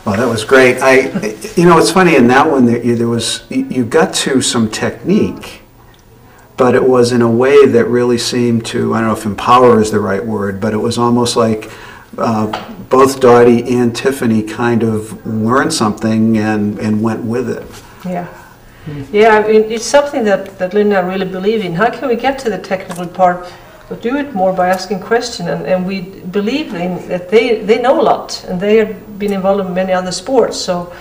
Well, that was great. It's funny in that one that you got to some technique, but it was in a way that really seemed to, I don't know if empower is the right word, but it was almost like both Dottie and Tiffany kind of learned something and went with it. Yeah. Yeah, I mean, it's something that Lynn and I really believe in. How can we get to the technical part, but do it more by asking questions? And we believe in that they know a lot, and they have been involved in many other sports. So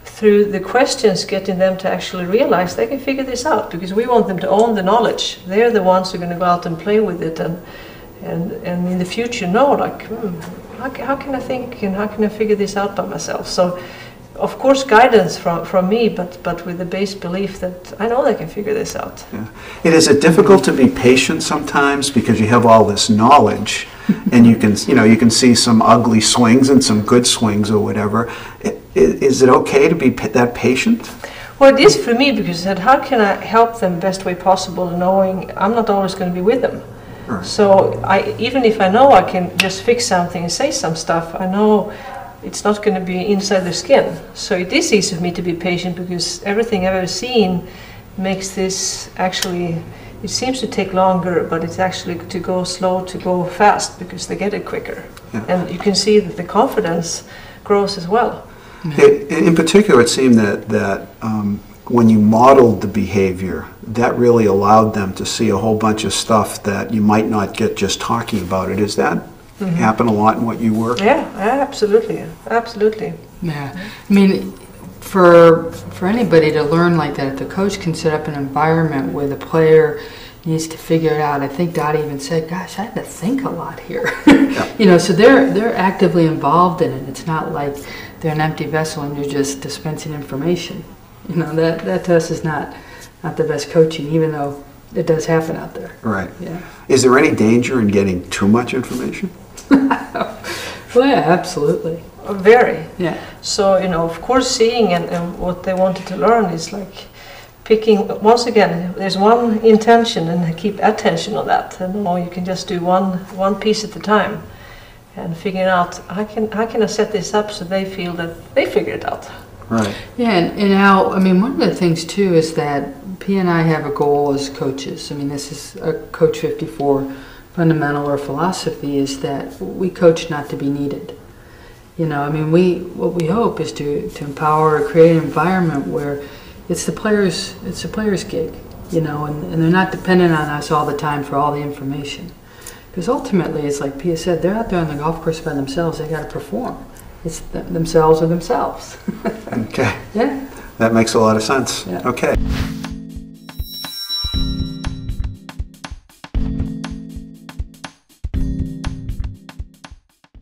through the questions, getting them to actually realize they can figure this out, because we want them to own the knowledge. They're the ones who are going to go out and play with it, and in the future know, like, how can I think and how can I figure this out by myself? So, of course, guidance from me, but with the base belief that I know they can figure this out. Yeah. Is it difficult to be patient sometimes because you have all this knowledge, and you can see some ugly swings and some good swings or whatever? Is it okay to be that patient? Well, it is for me, because I said, how can I help them best way possible, knowing I'm not always going to be with them. Right. So even if I know I can just fix something and say some stuff, I know it's not going to be inside the skin. So it is easy for me to be patient, because everything I've ever seen makes this actually, it seems to take longer, but it's actually to go slow to go fast, because they get it quicker. Yeah. And you can see that the confidence grows as well. In particular, it seemed that when you modeled the behavior, that really allowed them to see a whole bunch of stuff that you might not get just talking about it. Is that happen a lot in what you work? Yeah, absolutely, absolutely. Yeah, I mean, for anybody to learn like that, if the coach can set up an environment where the player needs to figure it out. I think Dottie even said, "Gosh, I had to think a lot here." Yeah. So they're actively involved in it. It's not like they're an empty vessel and you're just dispensing information. That to us is not the best coaching, even though it does happen out there. Right. Yeah. Is there any danger in getting too much information? Well, yeah, absolutely. Very. Yeah. So, of course, seeing and what they wanted to learn is like picking, once again, there's one intention, and keep attention on that. And you can just do one piece at a time, and figuring out how can I set this up so they feel that they figure it out. Right. Yeah, and how, I mean, one of the things too is that Pia and I have a goal as coaches. I mean, this is a Coach 54 fundamental or philosophy, is that we coach not to be needed. I mean, what we hope is to empower or create an environment where it's the player's gig, and they're not dependent on us all the time for all the information. Because ultimately, it's like Pia said, they're out there on the golf course by themselves. They got to perform. It's themselves or themselves. Okay. Yeah. That makes a lot of sense. Yeah. Okay.